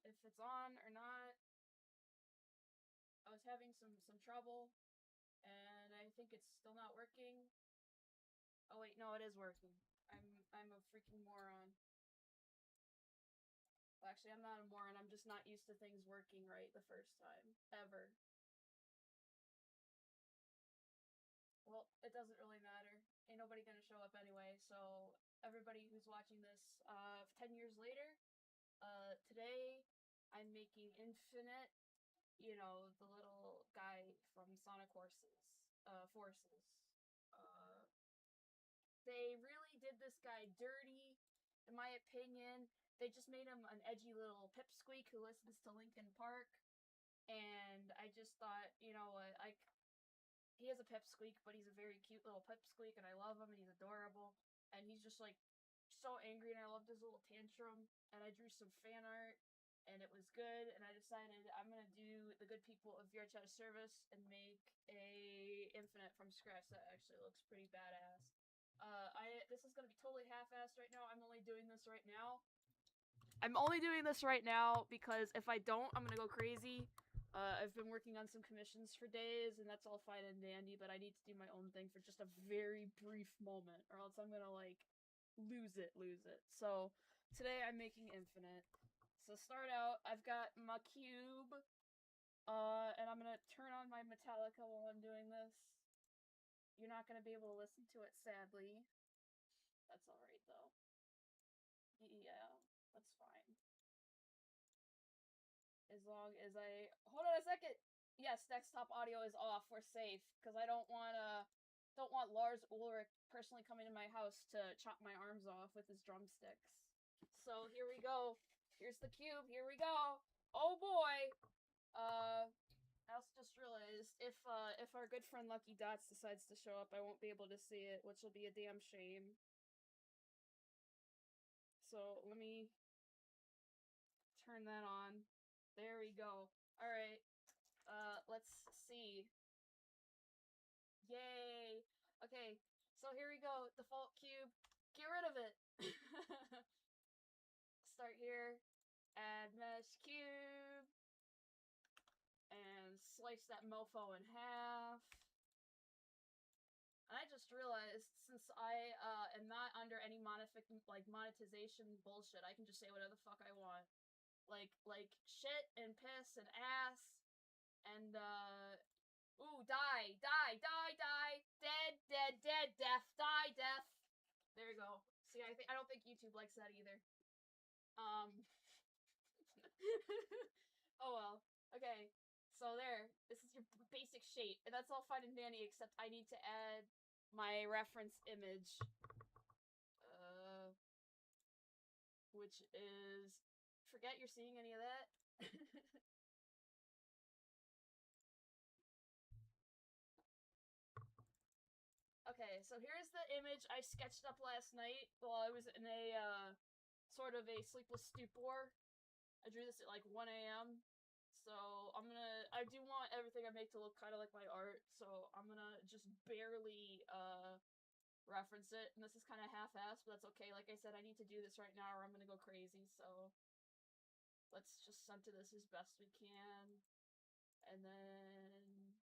if it's on or not. I was having some trouble, and I think it's still not working. Oh wait, no, it is working. I'm a freaking moron. Well, actually, I'm not a moron. I'm just not used to things working right the first time ever. Well, it doesn't really matter. Ain't nobody gonna show up anyway. So everybody who's watching this, 10 years later, today I'm making Infinite. You know, the little guy from Sonic Forces. Uh, they really did this guy dirty, in my opinion. They just made him an edgy little pipsqueak who listens to Linkin Park, and I just thought, you know what, he is a pipsqueak, but he's a very cute little pipsqueak, and I love him, and he's adorable, and he's just like so angry, and I loved his little tantrum, and I drew some fan art, and it was good, and I decided I'm gonna do the good people of VRChat a service and make a Infinite from scratch that actually looks pretty badass. This is gonna be totally half-assed right now. I'm only doing this right now. Because if I don't, I'm gonna go crazy. I've been working on some commissions for days, and that's all fine and dandy, but I need to do my own thing for just a very brief moment, or else I'm gonna, like, lose it. So, today I'm making Infinite. So start out, I've got my cube, and I'm gonna turn on my Metallica while I'm doing this. You're not gonna be able to listen to it, sadly. That's alright, though. Yeah, that's fine. As long as I... Hold on a second! Yes, desktop audio is off. We're safe. Because I don't want Lars Ulrich personally coming to my house to chop my arms off with his drumsticks. So, here we go. Here's the cube. Here we go. Oh boy! I also just realized if our good friend Lucky Dots decides to show up, I won't be able to see it, which will be a damn shame. So, let me turn that on. There we go. Alright. Let's see. Yay! Okay, so here we go. Default cube. Get rid of it! Start here. Add mesh cube. And slice that mofo in half. And I just realized, since I am not under any monetization bullshit, I can just say whatever the fuck I want. Like shit and piss and ass and ooh, die, dead, death, die, death. There you go. See, I don't think YouTube likes that either. Oh well. Okay. So there. This is your basic shape, and that's all fine and dandy, except I need to add my reference image. Which is... Forget you're seeing any of that. Okay, so here's the image I sketched up last night while I was in a, sort of a sleepless stupor. I drew this at like 1 a.m. So I do want everything I make to look kind of like my art, so I'm gonna just barely, reference it, and this is kind of half-assed, but that's okay. Like I said, I need to do this right now or I'm gonna go crazy, so let's just center this as best we can, and then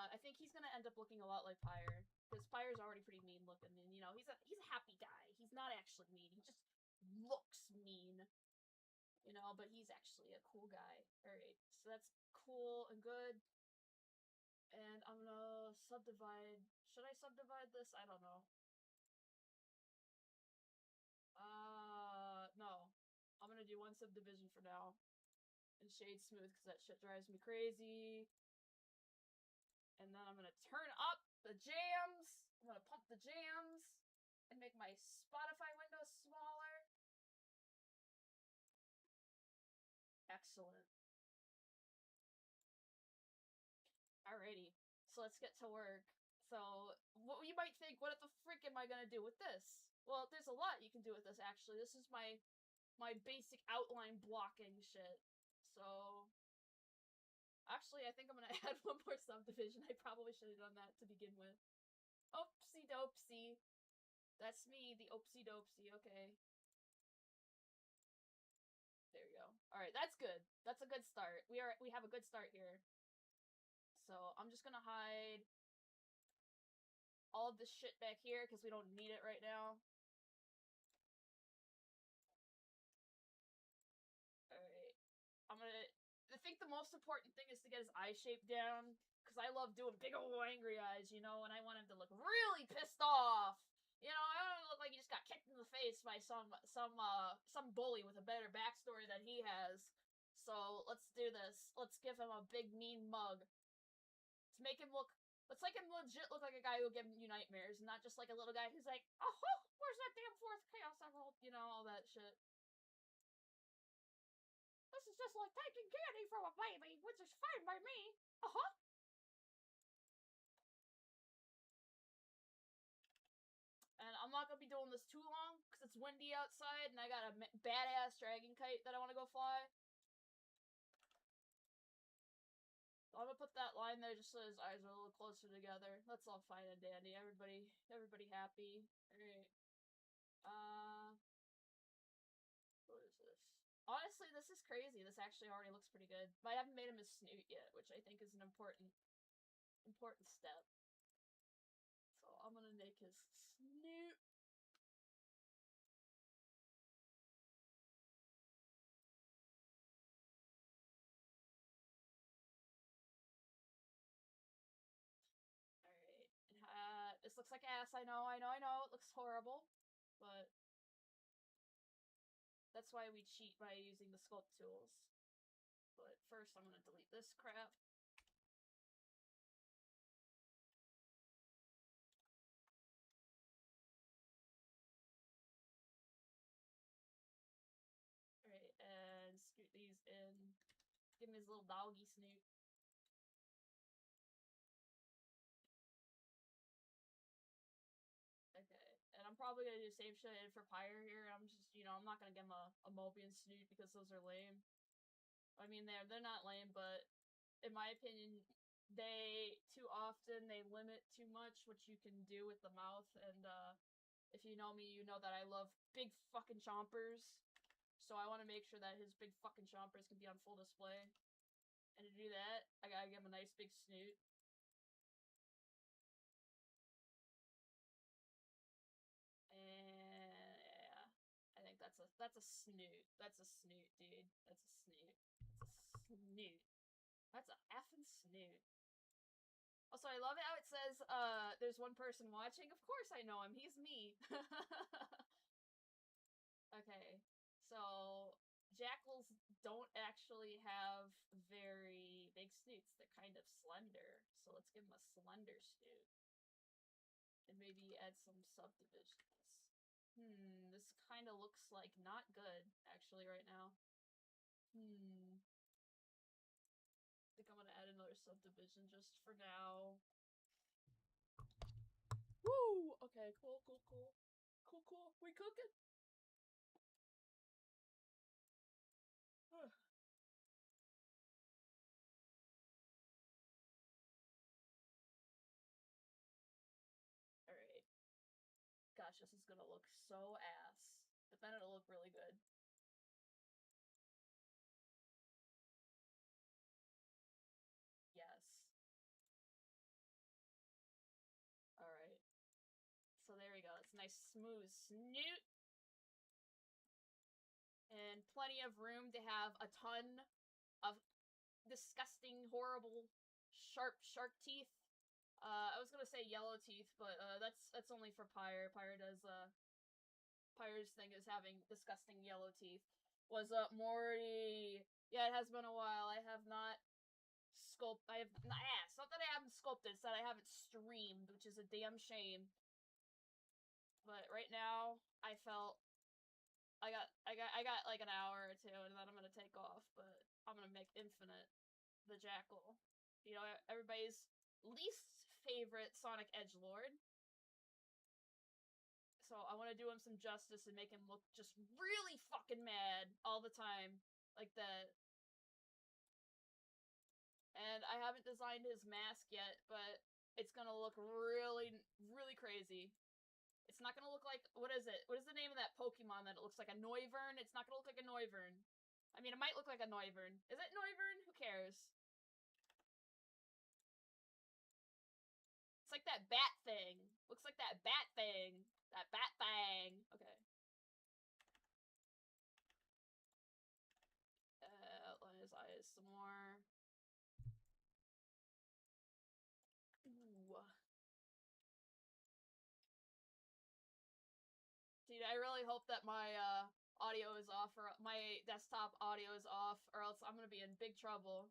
I think he's gonna end up looking a lot like Pyre, because Pyre's already pretty mean looking, and you know, he's a happy guy. He's not actually mean, he just looks mean, you know, but he's actually a cool guy. Alright, so that's cool and good. And I'm gonna subdivide. Should I subdivide this? I don't know. No. I'm gonna do one subdivision for now. And shade smooth, because that shit drives me crazy. And then I'm gonna turn up the jams. I'm gonna pump the jams. And make my Spotify window smaller. Excellent. Alrighty. So let's get to work. So, what you might think, what the frick am I gonna do with this? Well, there's a lot you can do with this, actually. This is my basic outline blocking shit. So, actually, I think I'm gonna add one more subdivision. I probably should have done that to begin with. Oopsie doopsie. That's me, the oopsie doopsie, okay. Alright, that's good. That's a good start. We have a good start here. So I'm just gonna hide all of this shit back here because we don't need it right now. Alright. I think the most important thing is to get his eye shape down, because I love doing big ol' angry eyes, you know, and I want him to look really pissed off. You know, I don't want to look like he just got kicked in the face by some bully with a better backstory than he has. So let's do this. Let's give him a big mean mug. Let's make him look. Let's make him legit look like a guy who'll give you nightmares, and not just like a little guy who's like, oh, where's that damn fourth chaos emerald? You know, all that shit. This is just like taking candy from a baby, which is fine by me. And I'm not gonna be doing this too long, because it's windy outside, and I got a badass dragon kite that I want to go fly. I'm gonna put that line there just so his eyes are a little closer together. That's all fine and dandy. Everybody happy. Alright. What is this? Honestly, this is crazy. This actually already looks pretty good. But I haven't made him his snoot yet, which I think is an important step. So I'm gonna make his snoot. Alright. This looks like ass. I know. It looks horrible. But that's why we cheat by using the sculpt tools. But first I'm gonna delete this crap. Alright, and scoot these in. Give him his little doggy snoot. Okay, and I'm probably gonna do the same shit I did for Pyre here. I'm just, you know, I'm not gonna give him a Mobian snoot because those are lame. I mean, they're not lame, but in my opinion, too often they limit too much what you can do with the mouth. And if you know me, you know that I love big fucking chompers. So I want to make sure that his big fucking chompers can be on full display. And to do that, I gotta give him a nice big snoot. And yeah, I think that's a snoot. That's a snoot, dude. That's a snoot. That's a snoot. That's a effing snoot. Also, I love how it says, there's one person watching. Of course I know him. He's me. Okay, so jackals don't actually have very big snoots. They're kind of slender. So let's give him a slender snoot. And maybe add some subdivisions. This kind of looks like not good, actually, right now. I think I'm gonna add another subdivision just for now. Woo! Okay, cool. Cool. We cooking? Alright. Gosh, this is gonna look so ass. But then it'll look really good. Yes. Alright. So there we go. It's a nice smooth snoot. And plenty of room to have a ton of disgusting, horrible, sharp shark teeth. I was gonna say yellow teeth, but that's only for Pyre. Pyre's thing is having disgusting yellow teeth. What's up, Morty? Yeah, it has been a while. I have not it's not that I haven't sculpted, it's that I haven't streamed, which is a damn shame. But right now, I felt I got like an hour or two, and then I'm gonna take off. But I'm gonna make Infinite the Jackal. You know, everybody's least favorite Sonic edgelord. So I want to do him some justice and make him look just really fucking mad all the time, like that. And I haven't designed his mask yet, but it's gonna look really, really crazy. It's not gonna look like, what is it? What is the name of that Pokemon that it looks like a Noivern? It's not gonna look like a Noivern. I mean, it might look like a Noivern. Is it Noivern? Who cares? It's like that bat thing. Looks like that bat thing. That bat thing. Okay. Outline his eyes some more. Ooh. Dude, I really hope that my audio is off, or my desktop audio is off, or else I'm gonna be in big trouble.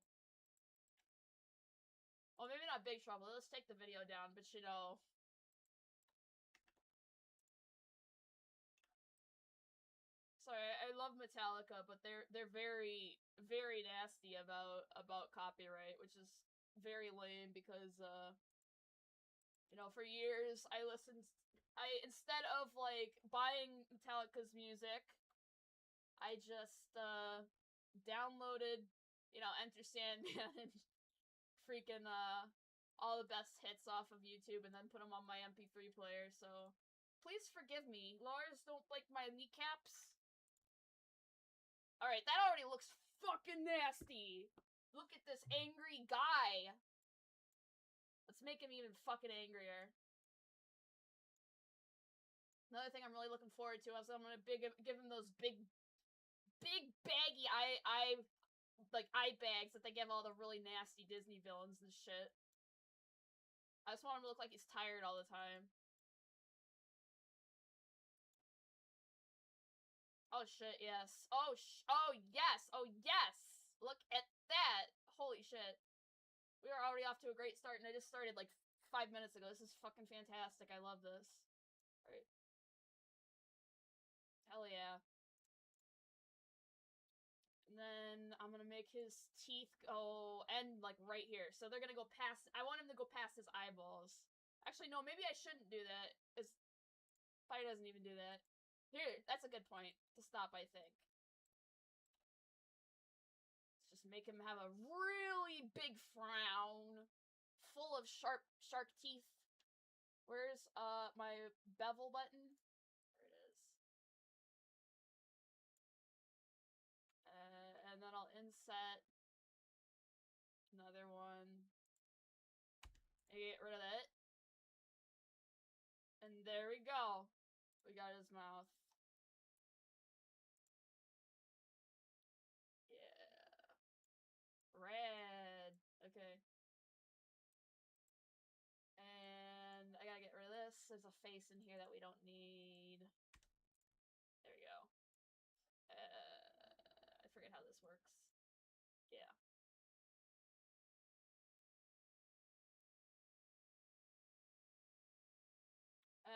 Well, maybe not big trouble. Let's take the video down, but you know. Sorry, I love Metallica, but they're very, very nasty about copyright, which is very lame because you know, for years instead of like buying Metallica's music, I just downloaded, you know, Enter Sandman and freaking all the best hits off of YouTube and then put them on my MP3 player. So please forgive me. Lars, don't like my kneecaps. Alright, that already looks fucking nasty. Look at this angry guy. Let's make him even fucking angrier. Another thing I'm really looking forward to is I'm gonna give him those big baggy eye bags that they give all the really nasty Disney villains and shit. I just want him to look like he's tired all the time. Oh shit, yes. Oh yes! Oh yes! Look at that! Holy shit. We are already off to a great start, and I just started like 5 minutes ago. This is fucking fantastic. I love this. Alright. Hell yeah. And then I'm gonna make his teeth go end like right here. So they're gonna go past. I want him to go past his eyeballs. Actually, no, maybe I shouldn't do that. It's probably doesn't even do that. Here, that's a good point to stop, I think. Let's just make him have a really big frown. Full of sharp teeth. Where's my bevel button? There it is. And then I'll inset another one. Get rid of that. And there we go. We got his mouth. Yeah. Rad. Okay. And I gotta get rid of this. There's a face in here that we don't need. There we go. I forget how this works. Yeah.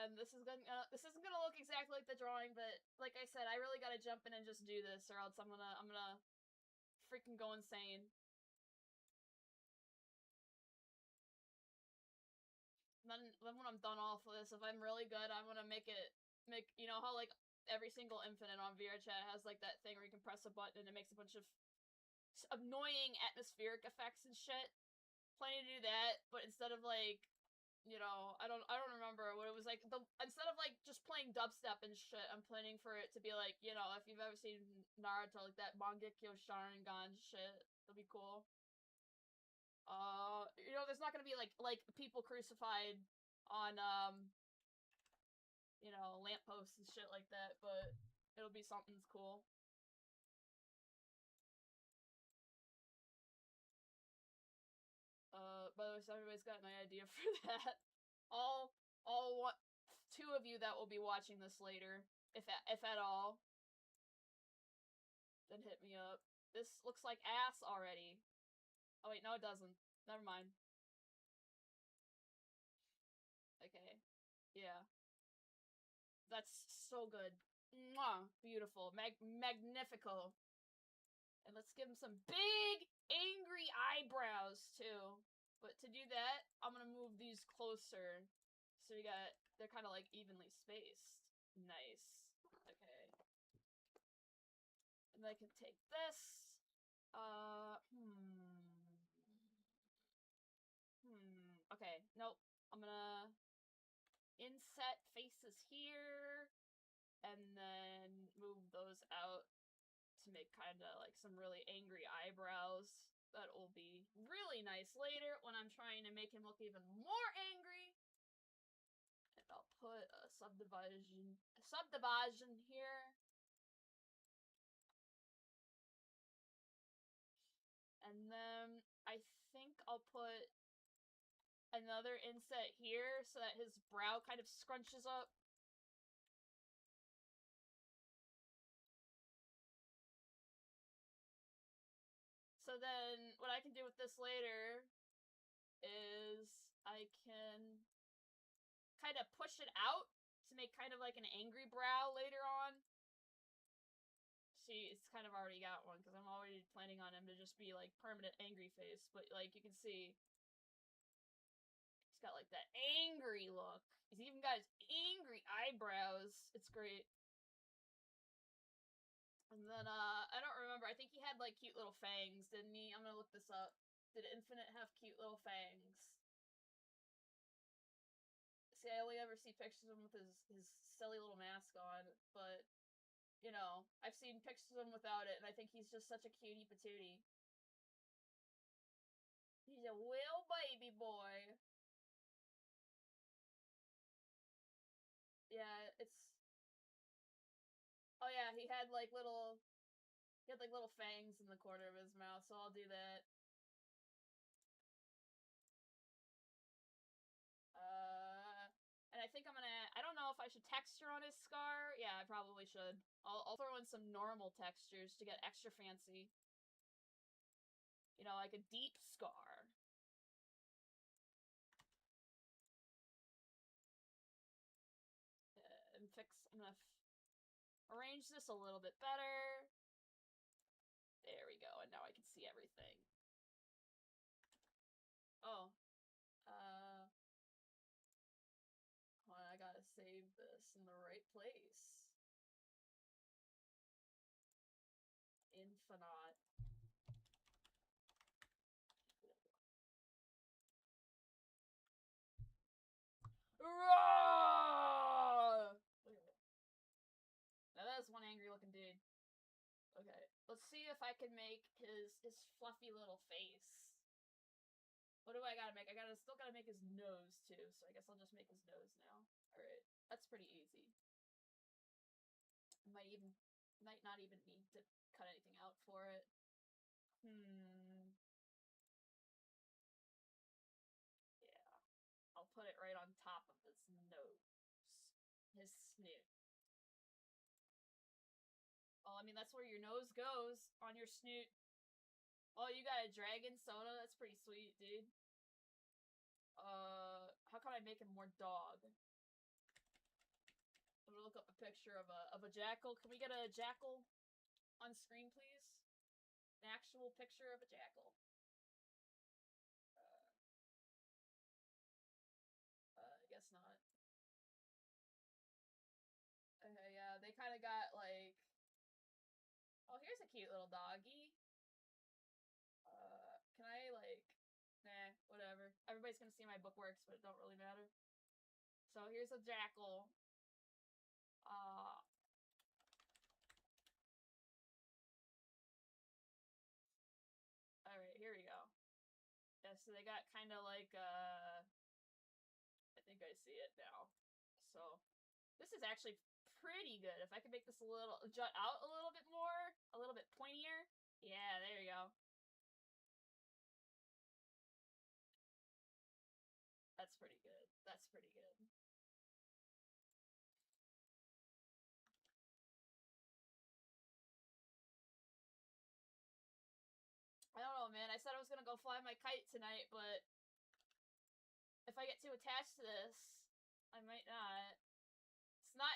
And this isn't gonna look exactly like the drawing, but like I said, I really gotta jump in and just do this, or else I'm gonna freaking go insane. Then when I'm done off with this, if I'm really good, I'm gonna make you know how like every single Infinite on VRChat has like that thing where you can press a button and it makes a bunch of annoying atmospheric effects and shit. Planning to do that, but instead of like, you know, I don't remember what it was like. Instead of like just playing dubstep and shit, I'm planning for it to be like, you know, if you've ever seen Naruto, like that Mangekyo Sharingan shit, it'll be cool. You know, there's not gonna be like people crucified on you know, lampposts and shit like that, but it'll be something's cool. By the way, so everybody's got an idea for that. All two of you that will be watching this later, if at all, then hit me up. This looks like ass already. Oh wait, no it doesn't. Never mind. Okay. Yeah. That's so good. Mwah! Beautiful. Magnifico. And let's give him some big, angry eyebrows, too. But to do that, I'm gonna move these closer. So they're kind of like evenly spaced. Nice. Okay. And I can take this. Okay, nope. I'm gonna inset faces here, and then move those out to make kind of like some really angry eyebrows. That will be really nice later when I'm trying to make him look even more angry. And I'll put a subdivision here. And then I think I'll put another inset here so that his brow kind of scrunches up. So then what I can do with this later is I can kind of push it out to make kind of like an angry brow later on. See, it's kind of already got one because I'm already planning on him to just be like permanent angry face. But like you can see, he's got like that angry look. He's even got his angry eyebrows. It's great. And then I don't remember. I think he had like cute little fangs, didn't he? I'm gonna look this up. Did Infinite have cute little fangs? See, I only ever see pictures of him with his silly little mask on, but you know, I've seen pictures of him without it, and I think he's just such a cutie patootie. He's a little baby boy. Yeah, it's... Oh yeah, he had like little fangs in the corner of his mouth, so I'll do that. And I think I'm gonna... I don't know if I should texture on his scar. Yeah, I probably should. I'll throw in some normal textures to get extra fancy. You know, like a deep scar. And I'm gonna arrange this a little bit better. There we go, and now I can see everything. Oh. Well, I gotta save this in the right place. Infinite. Now that's one angry looking dude. Okay, let's see if I can make his fluffy little face. What do I gotta make? Still gotta make his nose too, so I guess I'll just make his nose now. Alright, that's pretty easy. Might not even need to cut anything out for it. Yeah. I'll put it right on top of his nose. His snoot. Well, I mean, that's where your nose goes, on your snoot. Oh, you got a dragon soda? That's pretty sweet, dude. How can I make him more dog? I'm gonna look up a picture of a jackal. Can we get a jackal on screen, please? An actual picture of a jackal. I guess not. Okay, yeah, they kind of got like... Oh, here's a cute little doggy. Can I like... Nah, whatever. Everybody's gonna see my bookworks, but it don't really matter. So here's a jackal. Alright, here we go. Yeah, so they got kind of like, I think I see it now. So, this is actually pretty good. If I could make this a little, jut out a little bit more, a little bit pointier. Yeah, there you go. That's pretty good. That's pretty good. I don't know, man. I said I was gonna go fly my kite tonight, but if I get too attached to this, I might not.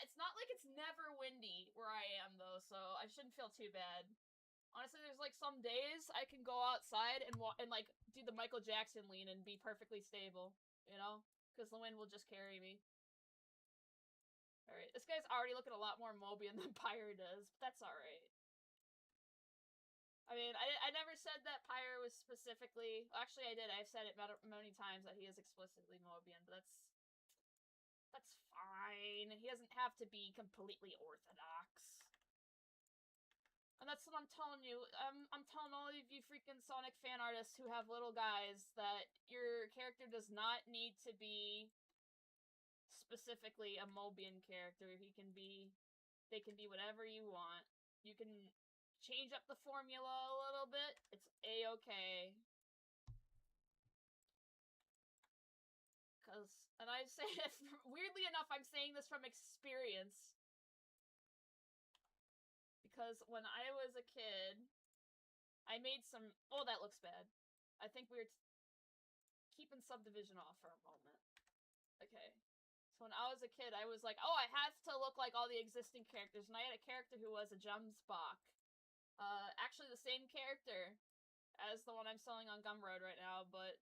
It's not like it's never windy where I am, though, so I shouldn't feel too bad. Honestly, there's like some days I can go outside and like do the Michael Jackson lean and be perfectly stable, you know? Because the wind will just carry me. Alright, this guy's already looking a lot more Mobian than Pyre does, but that's alright. I mean, I never said that Pyre was specifically... Actually, I did. I've said it many times that he is explicitly Mobian, but that's fine. He doesn't have to be completely orthodox. And that's what I'm telling you. I'm telling all of you freaking Sonic fan artists who have little guys that your character does not need to be specifically a Mobian character. They can be whatever you want. You can change up the formula a little bit. It's a-okay. And I say, weirdly enough, I'm saying this from experience. Because when I was a kid, I made some... Oh, that looks bad. I think we're keeping subdivision off for a moment. Okay. So when I was a kid, I was like, oh, I have to look like all the existing characters. And I had a character who was a Gemsbach. Actually the same character as the one I'm selling on Gumroad right now, but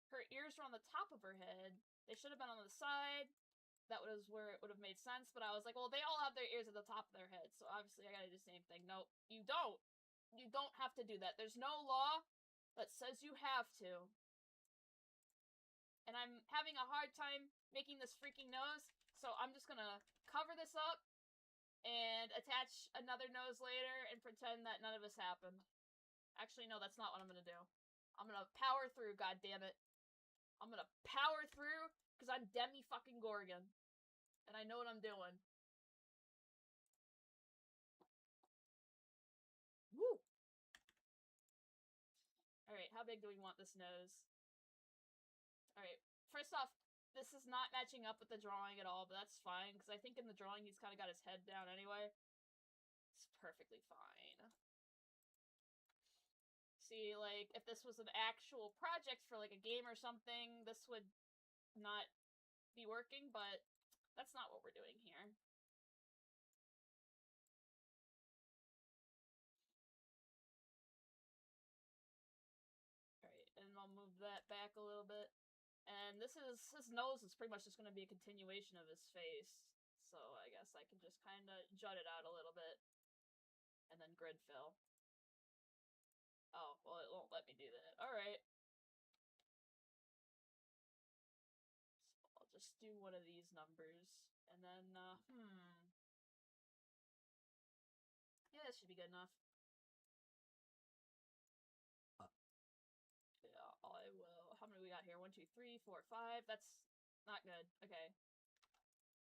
her ears were on the top of her head. They should have been on the side. That was where it would have made sense, but I was like, well, they all have their ears at the top of their head, so obviously I gotta do the same thing. No, you don't. You don't have to do that. There's no law that says you have to. And I'm having a hard time making this freaking nose, so I'm just gonna cover this up and attach another nose later and pretend that none of this happened. Actually, no, that's not what I'm gonna do. I'm gonna power through, goddammit. I'm gonna power through, because I'm Demi-fucking-Gorgon. And I know what I'm doing. Woo! Alright, how big do we want this nose? Alright, first off, this is not matching up with the drawing at all, but that's fine, because I think in the drawing he's kind of got his head down anyway. It's perfectly fine. See, like, if this was an actual project for, like, a game or something, this would not be working, but that's not what we're doing here. Alright, and I'll move that back a little bit. And his nose is pretty much just going to be a continuation of his face. So I guess I can just kind of jut it out a little bit. And then grid fill. Oh, well, it won't let me do that. Alright. So I'll just do one of these numbers. And then, yeah, this should be good enough. Yeah, I will. How many we got here? 1, 2, 3, 4, 5. That's not good. Okay.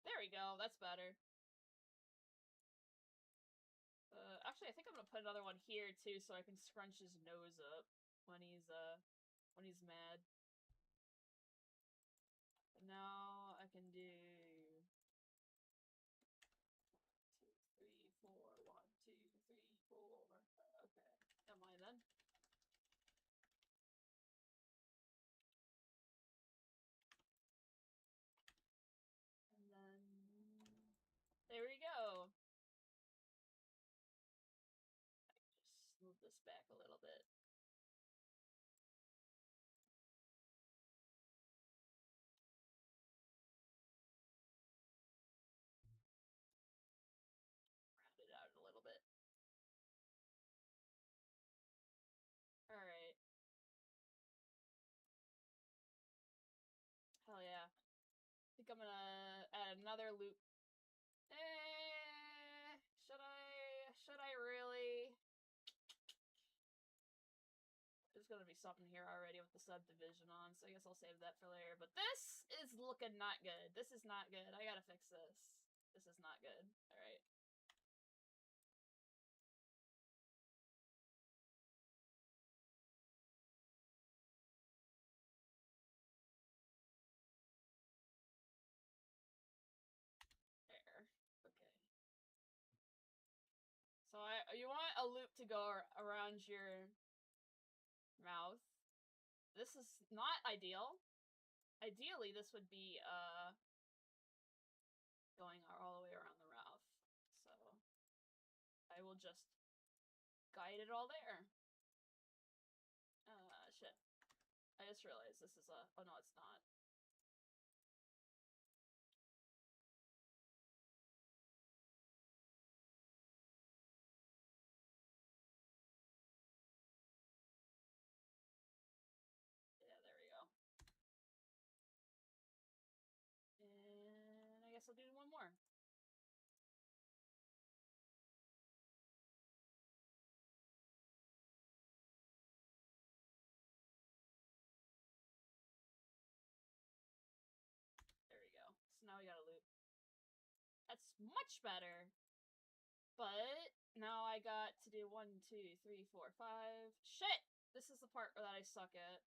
There we go. That's better. Actually, I think I'm gonna put another one here, too, so I can scrunch his nose up when he's mad. And now I can do 2, 3, 4, 1, 2, 3, 4. Okay, never mind then. And then there we go. Just move this back a little bit. Round it out a little bit. Alright. Hell yeah. I think I'm gonna add another loop. Should I really? There's gonna be something here already with the subdivision on, so I guess I'll save that for later. But this is looking not good. This is not good. I gotta fix this. This is not good. Alright. There. Okay. So you want a loop to go around your mouth. This is not ideal. Ideally, this would be, going all the way around the mouth. So, I will just guide it all there. Shit. I just realized this is oh no, it's not. Yeah, there we go. And I guess I'll do one more. much better. But now I got to do 1, 2, 3, 4, 5. Shit! This is the part that I suck at.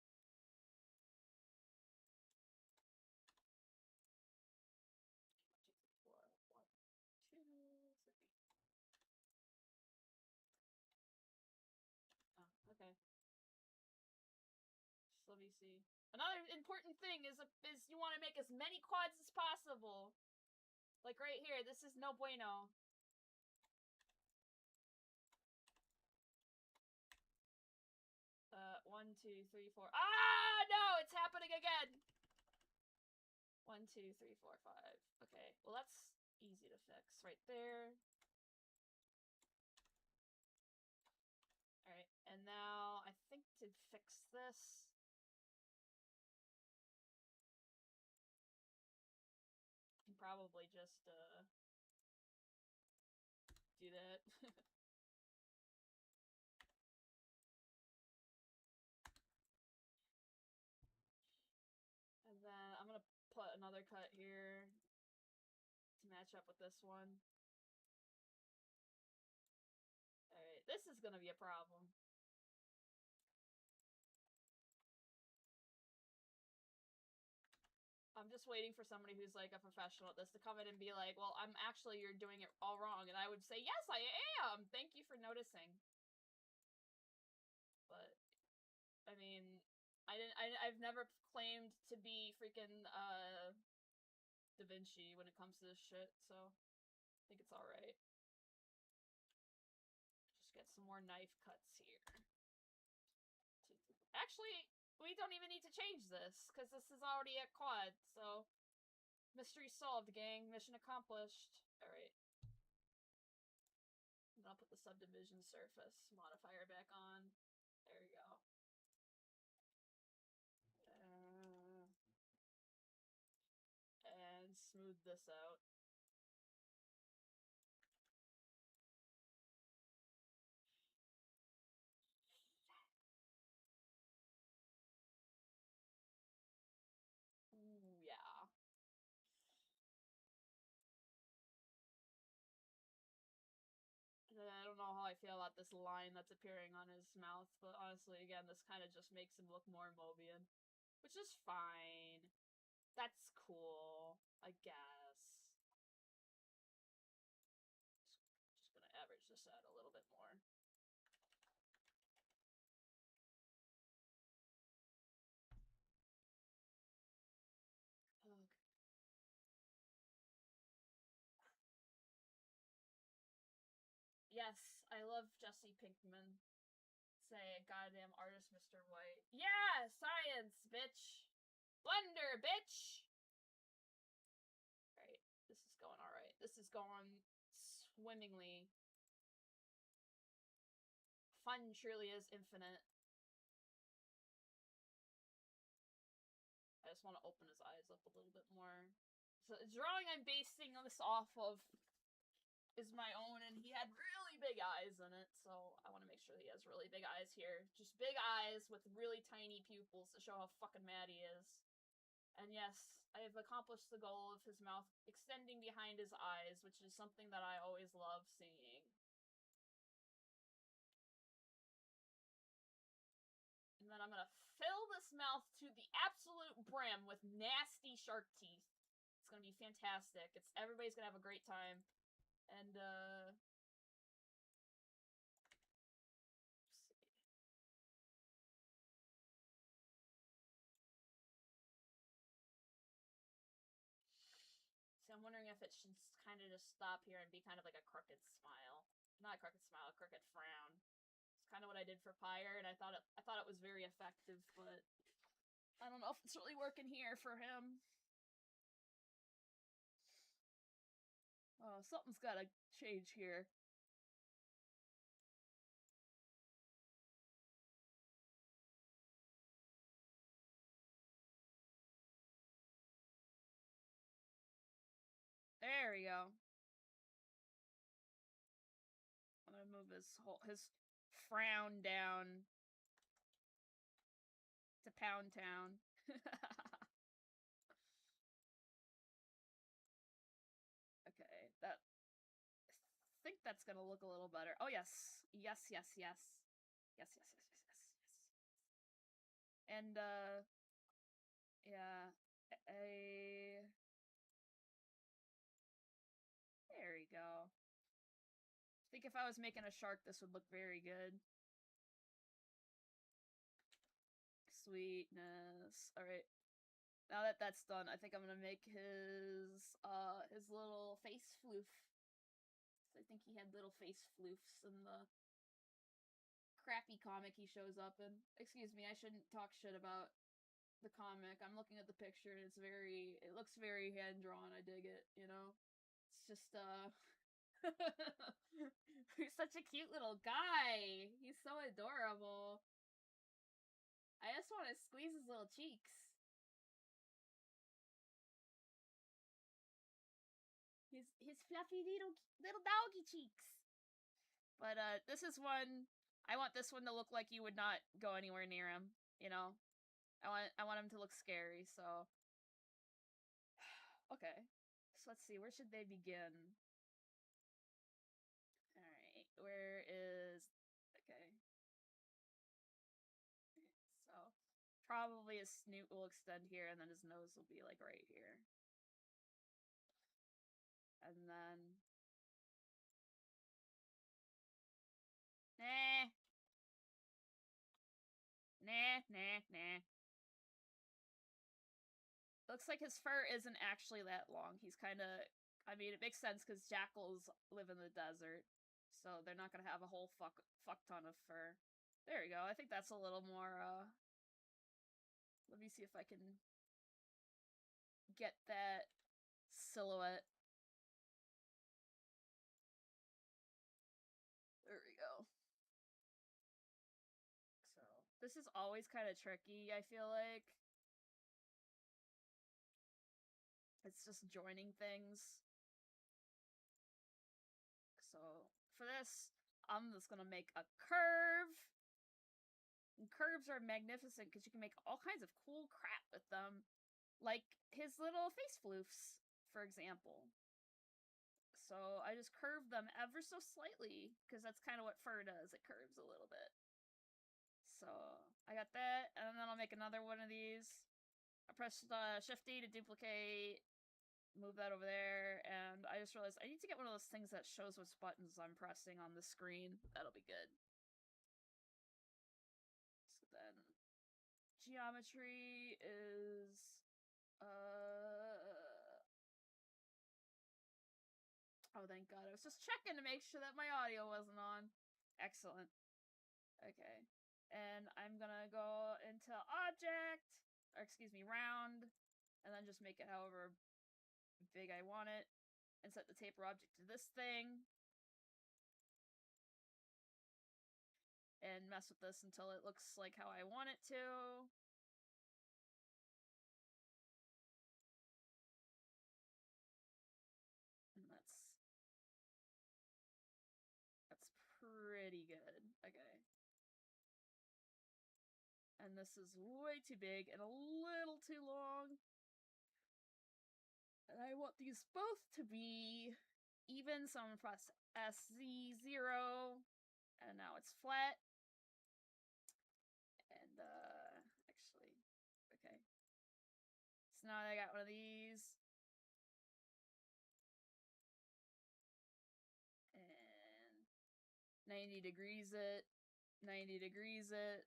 Oh, okay. Just let me see. Another important thing is you want to make as many quads as possible. Like right here, this is no bueno. One, two, three, four. Ah, no, it's happening again. 1, 2, 3, 4, 5. Okay, well that's easy to fix right there. Alright, and now I think to fix this, I can probably just do that. And then I'm gonna put another cut here to match up with this one. Alright, this is gonna be a problem. I'm just waiting for somebody who's like a professional at this to come in and be like, well, you're doing it all wrong. And I would say, yes, I am! Thank you for noticing. But, I mean, I've never claimed to be freaking, Da Vinci when it comes to this shit, so I think it's alright. Just get some more knife cuts here. Actually, we don't even need to change this, because this is already a quad, so mystery solved, gang. Mission accomplished. Alright. And I'll put the subdivision surface modifier back on. There we go. And smooth this out. Ooh, yeah. I don't know how I feel about this line that's appearing on his mouth, but honestly, again, this kind of just makes him look more Mobian. Which is fine. That's cool, I guess. Just gonna average this out a little bit more. Okay. Yes, I love Jesse Pinkman. Say, goddamn artist, Mr. White. Yeah, science, bitch. Blender, bitch. Alright, this is going alright. This is going swimmingly. Fun truly is infinite. I just want to open his eyes up a little bit more. So the drawing I'm basing this off of is my own, and he had really big eyes in it, so I want to make sure he has really big eyes here. Just big eyes with really tiny pupils to show how fucking mad he is. And yes, I have accomplished the goal of his mouth extending behind his eyes, which is something that I always love seeing. And then I'm gonna fill this mouth to the absolute brim with nasty shark teeth. It's gonna be fantastic. Everybody's gonna have a great time. And, see. See, I'm wondering if it should kind of just stop here and be kind of like a crooked smile. Not a crooked smile, a crooked frown. It's kind of what I did for Pyre, and I thought it was very effective, but I don't know if it's really working here for him. Oh, something's gotta change here. There we go. I'm gonna move his frown down to Pound Town. Okay, that think that's gonna look a little better. Oh, yes. Yes, yes, yes. Yes, yes, yes, yes, yes, yes. And, yeah. There we go. I think if I was making a shark, this would look very good. Sweetness. Alright. Now that that's done, I think I'm gonna make his little face floof. I think he had little face floofs in the crappy comic he shows up in. Excuse me, I shouldn't talk shit about the comic. I'm looking at the picture and it looks very hand-drawn. I dig it, you know? It's just, he's such a cute little guy. He's so adorable. I just want to squeeze his little cheeks. His fluffy little doggy cheeks. But this is one I want this one to look like you would not go anywhere near him, you know? I want him to look scary, so okay. So let's see, where should they begin? Alright, where is okay. So probably his snoot will extend here and then his nose will be like right here. And then Nah. Nah, nah, nah. Looks like his fur isn't actually that long. He's kind of... I mean, it makes sense because jackals live in the desert. So they're not going to have a whole fuck ton of fur. There we go. I think that's a little more, Let me see if I can get that silhouette. There we go. So, this is always kind of tricky, I feel like. It's just joining things. So, for this, I'm just gonna make a curve. And curves are magnificent because you can make all kinds of cool crap with them. Like his little face floofs, for example. So I just curved them ever so slightly, because that's kind of what fur does. It curves a little bit. So I got that, and then I'll make another one of these. I pressed Shift-D to duplicate, move that over there, and I just realized I need to get one of those things that shows which buttons I'm pressing on the screen. That'll be good. So then, geometry is, oh, thank God. I was just checking to make sure that my audio wasn't on. Excellent. Okay. And I'm gonna go into object, or excuse me, round, and then just make it however big I want it, and set the taper object to this thing. And mess with this until it looks like how I want it to. And that's pretty good. Okay. And this is way too big and a little too long. And I want these both to be even, so I'm gonna press SZ0. And now it's flat. And, actually, okay. So now I got one of these. And 90 degrees it. 90 degrees it.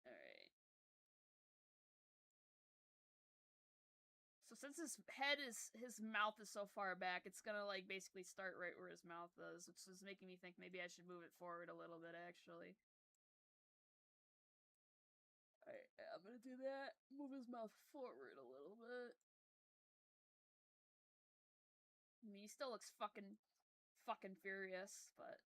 Alright. So since his mouth is so far back, it's gonna like basically start right where his mouth is, which is making me think maybe I should move it forward a little bit actually. Alright, I'm gonna do that. Move his mouth forward a little bit. I mean, he still looks fucking furious, but...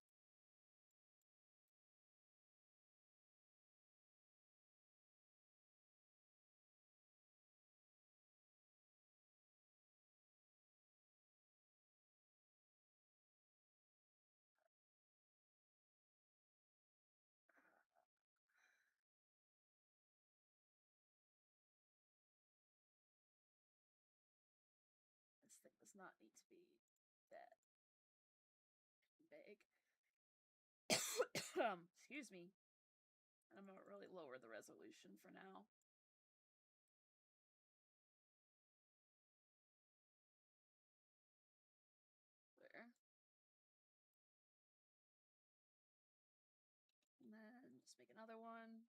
not need to be that big. Excuse me. I'm gonna really lower the resolution for now. There. And then just make another one.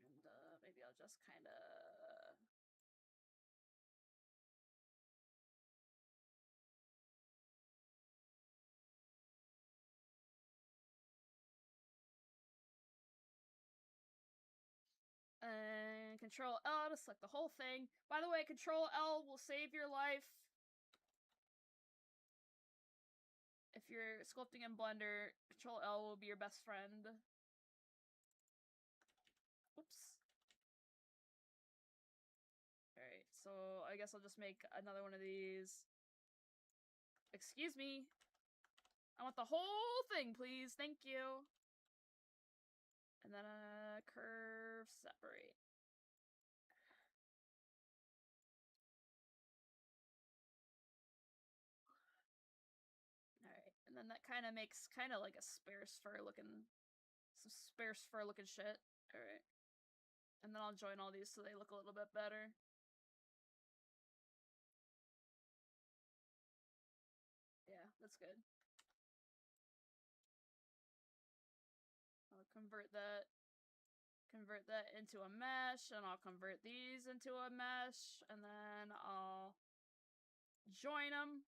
And maybe I'll just kind of... And Control L to select the whole thing. By the way, Control L will save your life. If you're sculpting in Blender, Control L will be your best friend. Oops. Alright, so I guess I'll just make another one of these. Excuse me. I want the whole thing, please. Thank you. And then a curve separate. Alright, and then that kind of makes kind of like a sparse fur looking, some sparse fur looking shit. Alright. And then I'll join all these so they look a little bit better. Yeah, that's good. I'll convert that into a mesh, and I'll convert these into a mesh, and then I'll join them.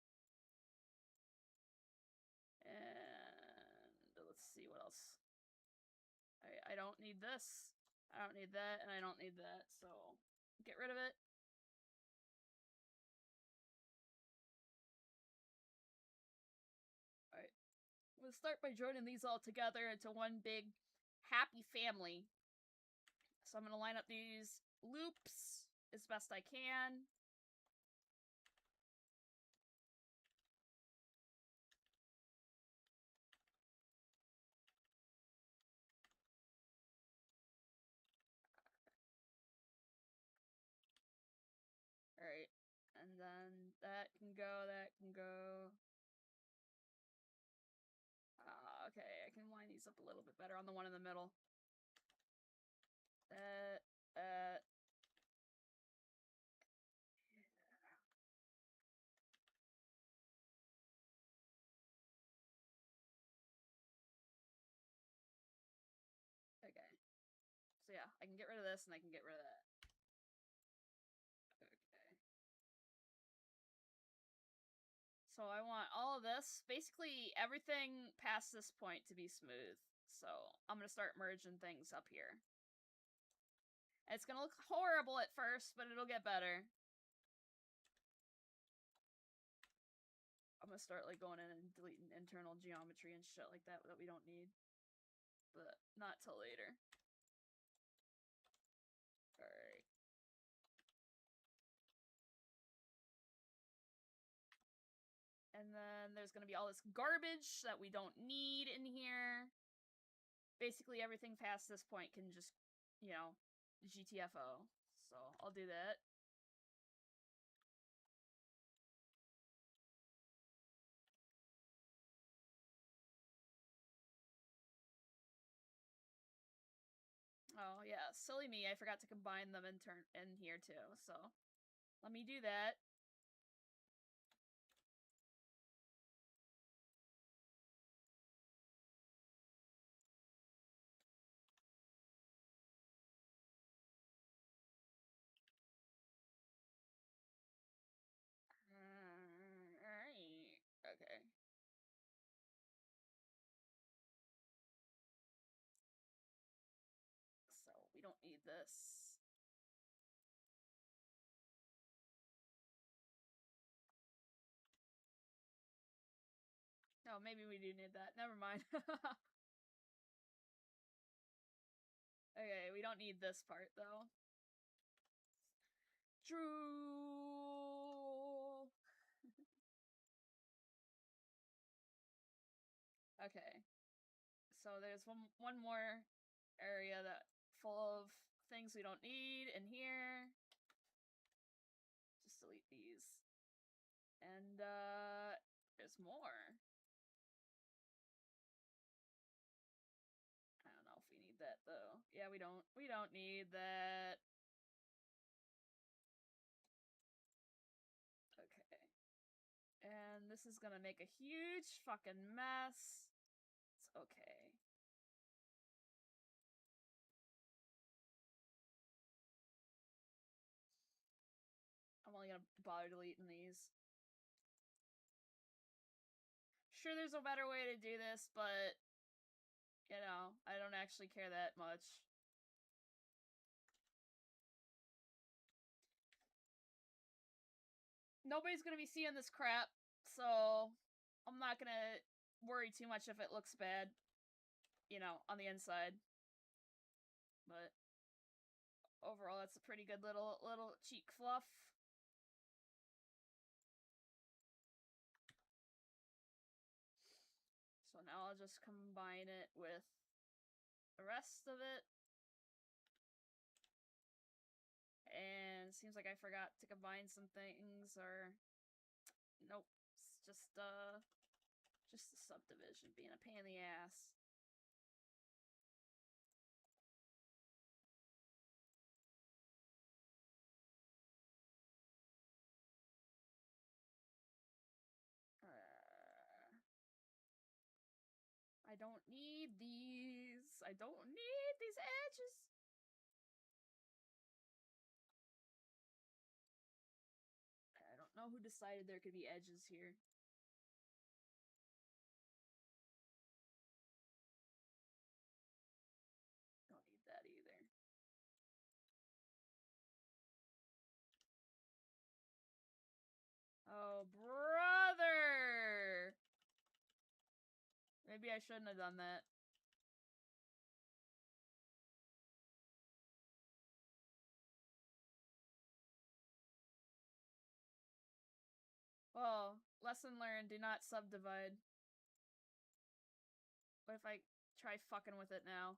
And let's see what else. I don't need this. I don't need that, and I don't need that, so get rid of it. Alright. We'll start by joining these all together into one big happy family. So I'm going to line up these loops as best I can. Alright, and then that can go, that can go. Okay, I can line these up a little bit better on the one in the middle. Okay. So yeah, I can get rid of this and I can get rid of that. Okay. So I want all of this, basically everything past this point to be smooth. So I'm going to start merging things up here. It's going to look horrible at first, but it'll get better. I'm going to start like going in and deleting internal geometry and shit like that we don't need. But not till later. Alright. And then there's going to be all this garbage that we don't need in here. Basically everything past this point can just, you know, GTFO. So I'll do that. Oh yeah, silly me, I forgot to combine them in here too, so let me do that. Alright, okay. So we don't need this. No, maybe we do need that. Never mind. Okay, we don't need this part though. True. Okay. So there's one more area that full of things we don't need in here. Just delete these. And, there's more. I don't know if we need that, though. Yeah, we don't need that. Okay. And this is gonna make a huge fucking mess. It's okay. I'm only gonna bother deleting these. Sure, there's a better way to do this, but, you know, I don't actually care that much. Nobody's gonna be seeing this crap, so I'm not gonna worry too much if it looks bad, you know, on the inside. But overall, that's a pretty good little cheek fluff. So now I'll just combine it with the rest of it. And it seems like I forgot to combine some things, or... Nope. It's just the subdivision being a pain in the ass. I don't need these. I don't need these edges. I don't know who decided there could be edges here. Don't need that either. Oh, brother! Maybe I shouldn't have done that. Well, lesson learned, do not subdivide. What if I try fucking with it now?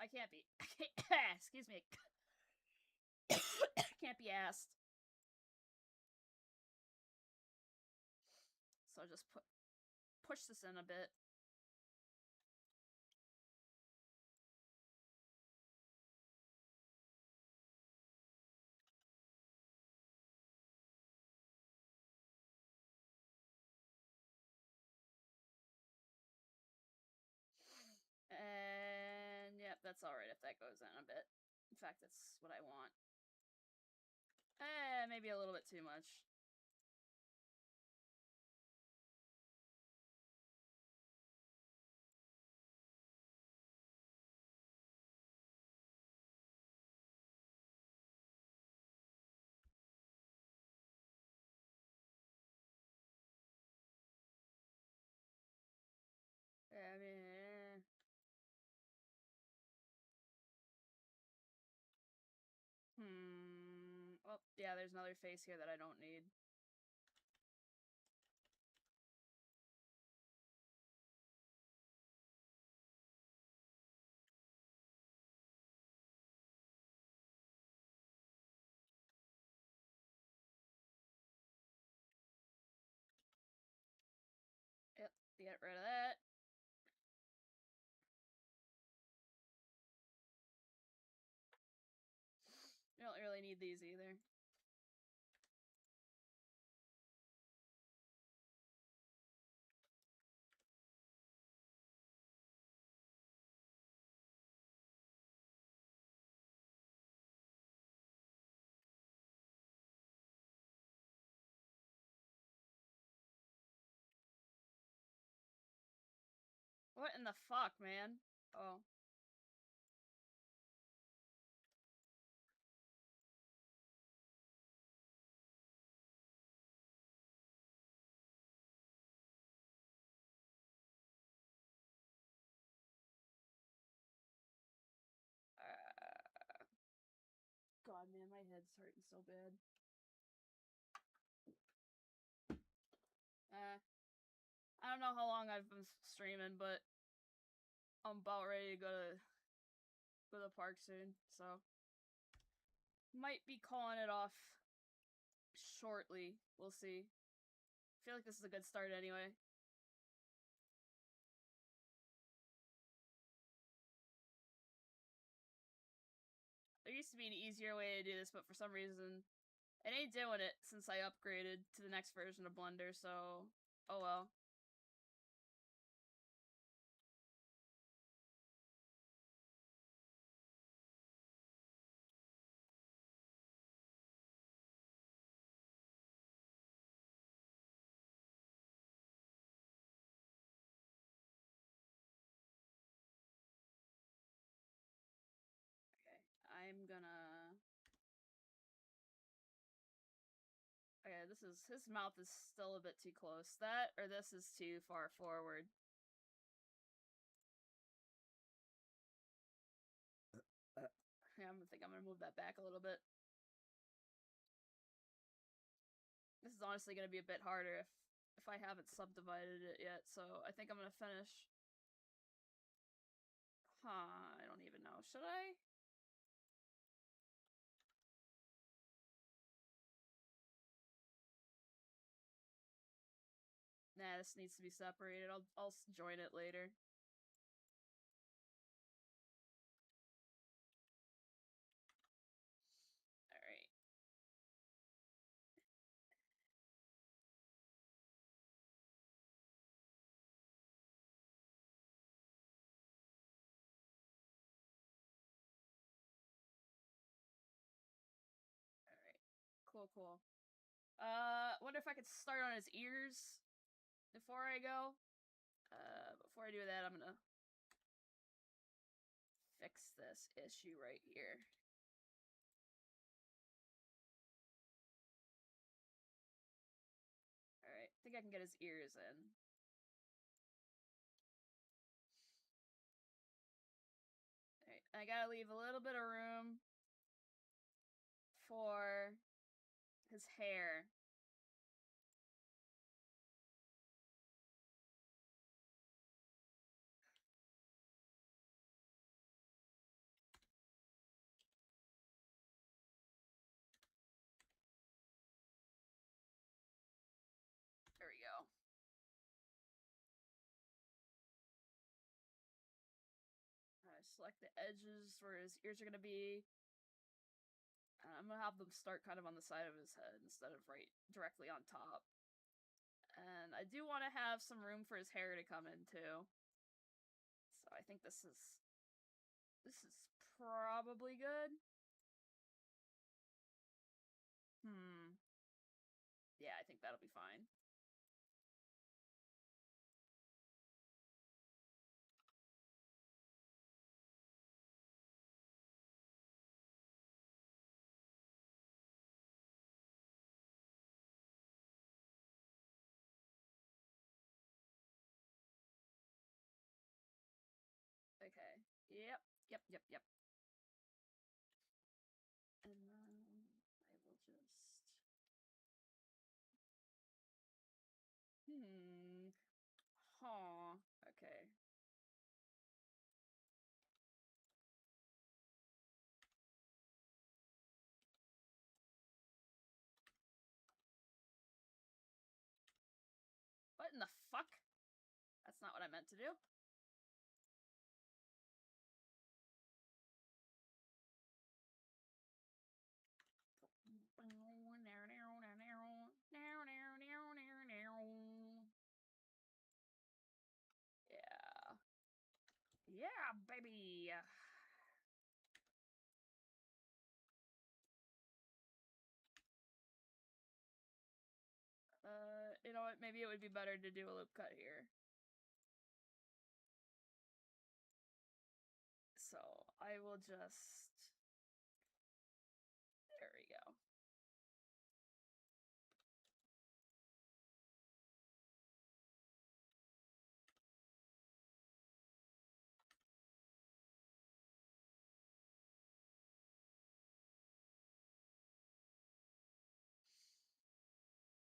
I can't be. Excuse me. Can't be asked. So just push this in a bit. And yep, that's alright if that goes in a bit. In fact, that's what I want. Maybe a little bit too much. I mean, Oh, yeah, there's another face here that I don't need. Yep, get rid of that. You don't really need these either. What in the fuck, man? Oh. God, man, my head's hurting so bad. I don't don't know how long I've been streaming, but I'm about ready to go to the park soon, so might be calling it off shortly. We'll see. I feel like this is a good start anyway. There used to be an easier way to do this, but for some reason, it ain't doing it since I upgraded to the next version of Blender, so oh well. I'm gonna... Okay, this is... His mouth is still a bit too close. That, or this is too far forward. Yeah, I think I'm gonna move that back a little bit. This is honestly gonna be a bit harder if I haven't subdivided it yet, so I think I'm gonna finish... Huh, I don't even know. Should I? Nah, this needs to be separated. I'll join it later. Alright. Alright. Cool. Wonder if I could start on his ears before I go. Before I do that, I'm gonna fix this issue right here. Alright, I think I can get his ears in. Alright, I gotta leave a little bit of room for his hair. There we go. Select the edges where his ears are gonna be. I'm gonna have them start kind of on the side of his head instead of right directly on top. And I do want to have some room for his hair to come in too. So I think this is probably good. Yeah, I think that'll be fine. Okay. Yep. And then I will just... Huh. Okay. What in the fuck? That's not what I meant to do. Yeah. Yeah, baby! You know what? Maybe it would be better to do a loop cut here. So, I will just... There we go.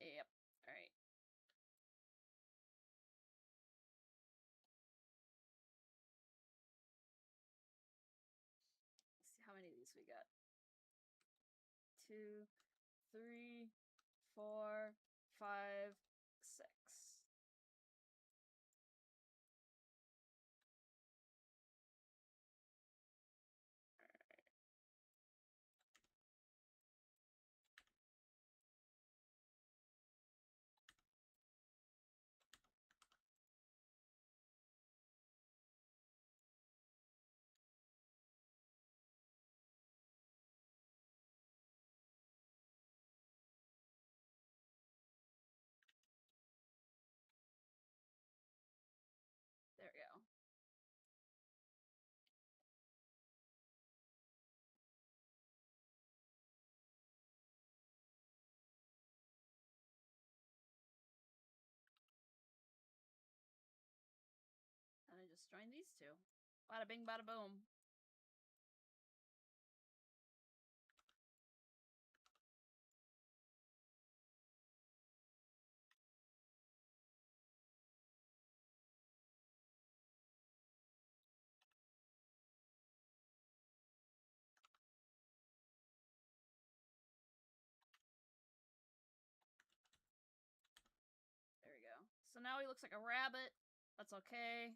Yep. Alright. So we got 2, 3, 4, 5, 6. There we go. And I just joined these two. Bada bing, bada boom. There we go. So now he looks like a rabbit. That's okay.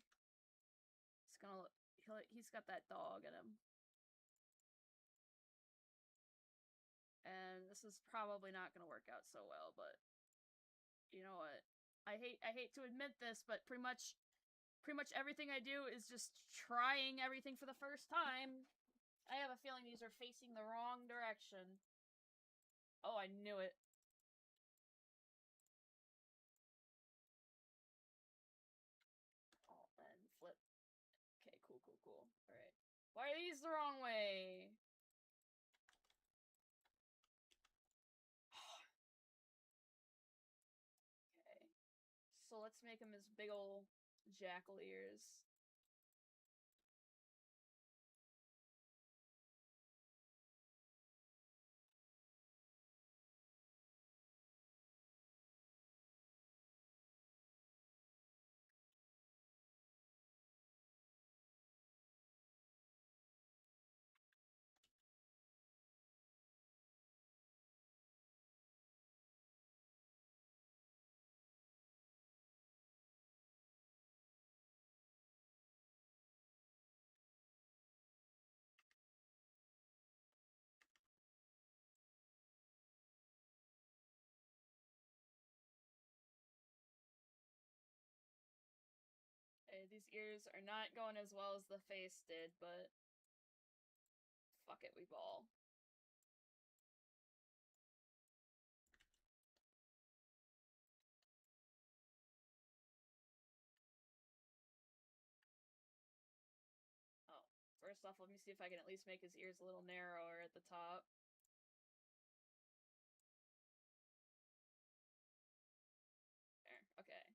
He's gonna look. He's got that dog in him. And this is probably not gonna work out so well, but you know what? I hate to admit this, but pretty much everything I do is just trying everything for the first time. I have a feeling these are facing the wrong direction. Oh, I knew it. Oh, and flip. Okay, cool. Alright. Why are these the wrong way? Okay. So let's make him his big ol' jackal ears. Okay, these ears are not going as well as the face did, but fuck it, we ball. Oh, first off, let me see if I can at least make his ears a little narrower at the top. There, okay.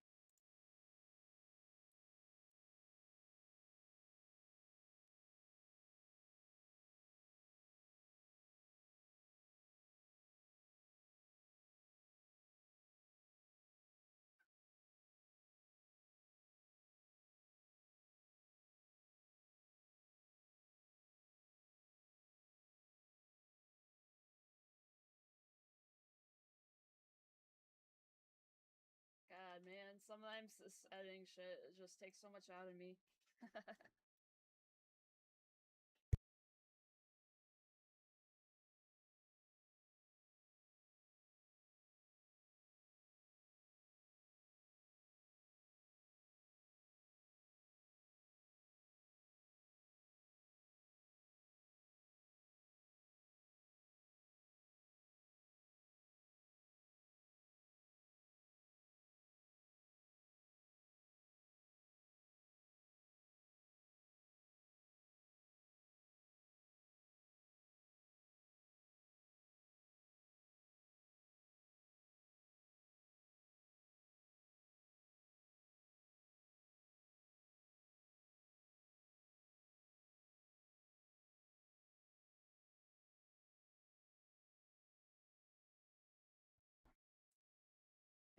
God, man, sometimes this editing shit just takes so much out of me.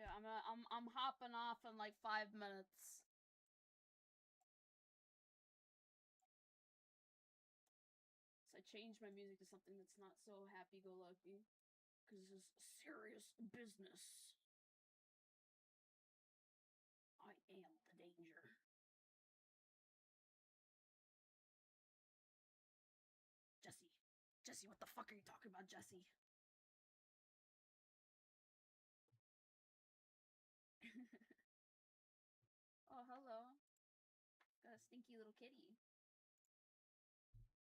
Yeah, I'm hopping off in like 5 minutes. So I change my music to something that's not so happy-go-lucky. Because this is serious business. I am the danger. Jesse. Jesse, what the fuck are you talking about, Jesse? Oh, hello. Got a stinky little kitty.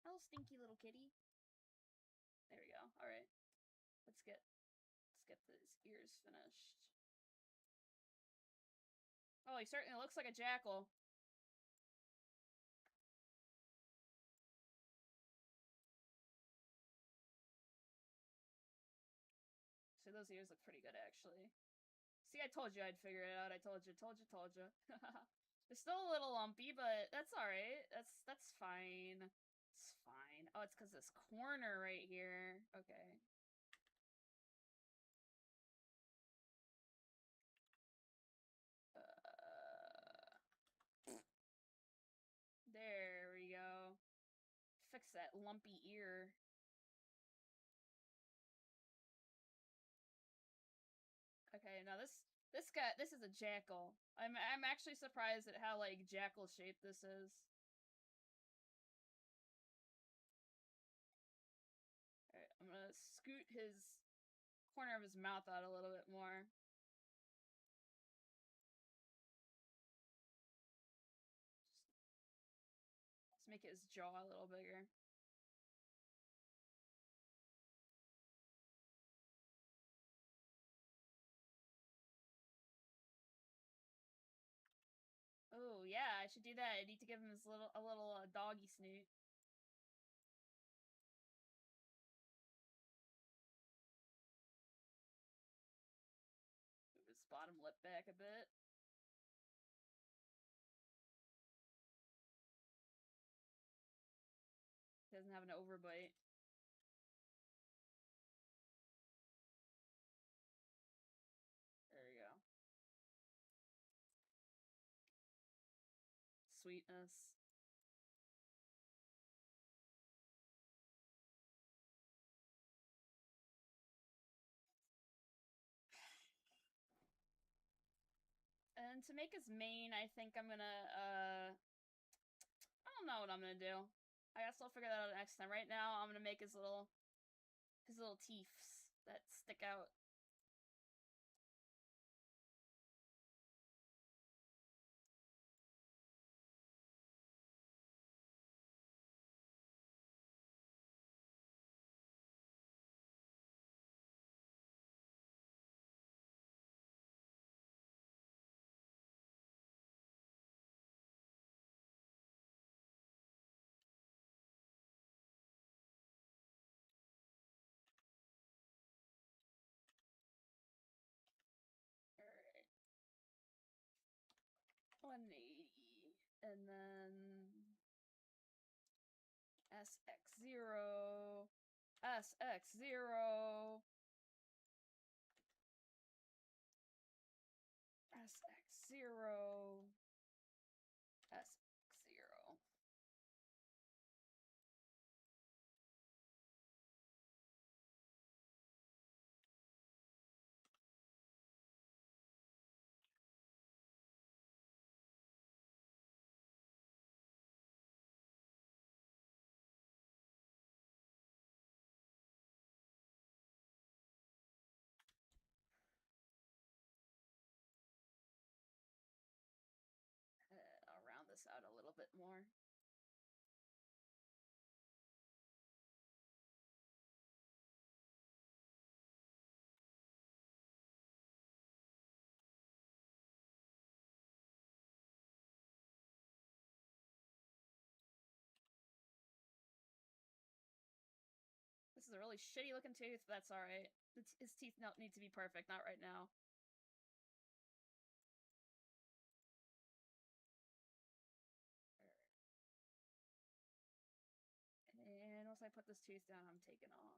Hello, stinky little kitty. There we go. Alright. Let's get these ears finished. Oh, he certainly looks like a jackal. So those ears look pretty good, actually. See, I told you I'd figure it out. I told you. They're still a little lumpy, but that's alright. That's fine. It's fine. Oh, it's because this corner right here. Okay. There we go. Fix that lumpy ear. Okay, now this is a jackal. I'm actually surprised at how like jackal shaped this is. Alright, I'm gonna scoot his corner of his mouth out a little bit more. Let's make his jaw a little bigger. Oh yeah, I should do that. I need to give him his a little doggy snoot. Move his bottom lip back a bit. He doesn't have an overbite. There we go. Sweetness. And to make his mane, I think I'm gonna, I don't know what I'm gonna do. I guess I'll figure that out next time. Right now, I'm gonna make his little teeths that stick out. Alright. 180. And then SX0. SX0. SX0. SX0. I'll round this out a little bit more. This is a really shitty looking tooth. That's alright. His teeth don't need to be perfect. Not right now. And once I put this tooth down, I'm taking off.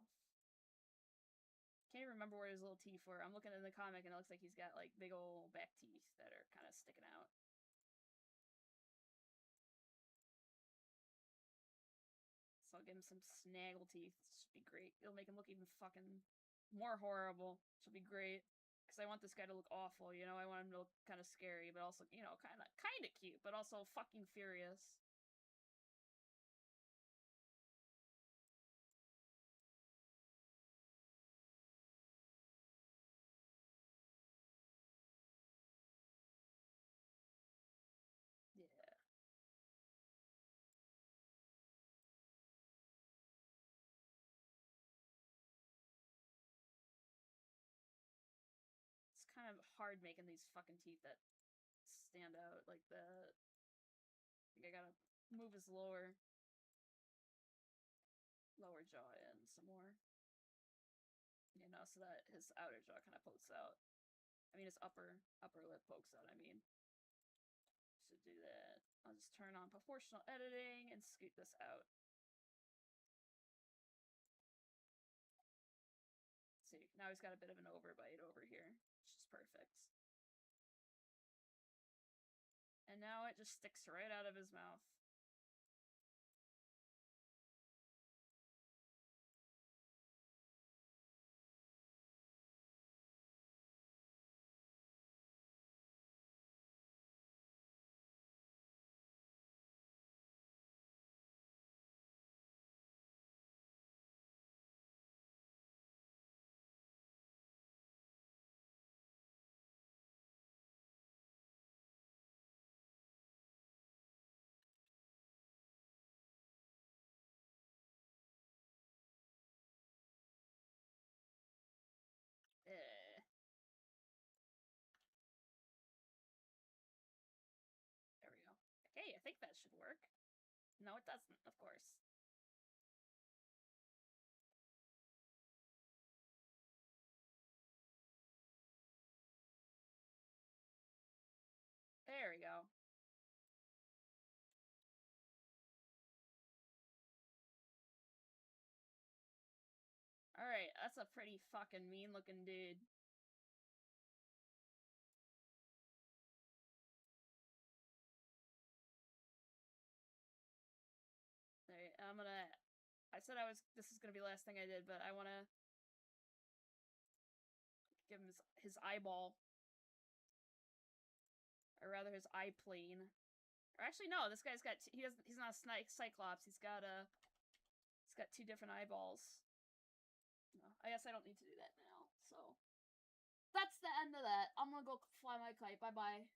Can't even remember where his little teeth were. I'm looking in the comic and it looks like he's got like big old back teeth that are kind of sticking out. So give him some snaggle teeth. This should be great. It'll make him look even fucking more horrible. Should be great. Because I want this guy to look awful, you know? I want him to look kind of scary, but also, you know, kind of cute, but also fucking furious. Yeah. It's kind of hard making these fucking teeth that stand out like that. I think I gotta move his lower jaw in some more. You know, so that his outer jaw kind of pokes out. I mean, his upper lip pokes out, I mean. Should do that. I'll just turn on proportional editing and scoot this out. See, now he's got a bit of an overbite over here, which is perfect. And now it just sticks right out of his mouth. Eh. There we go. Okay, I think that should work. No, it doesn't, of course. There we go. Alright, that's a pretty fucking mean looking dude. Alright, I said this is gonna be the last thing I did, but I wanna give him his eyeball. Or rather his eye plane. Or actually no, this guy's got he's not a cyclops, he's got 2 different eyeballs. No, I guess I don't need to do that now, so that's the end of that. I'm gonna go fly my kite. Bye-bye.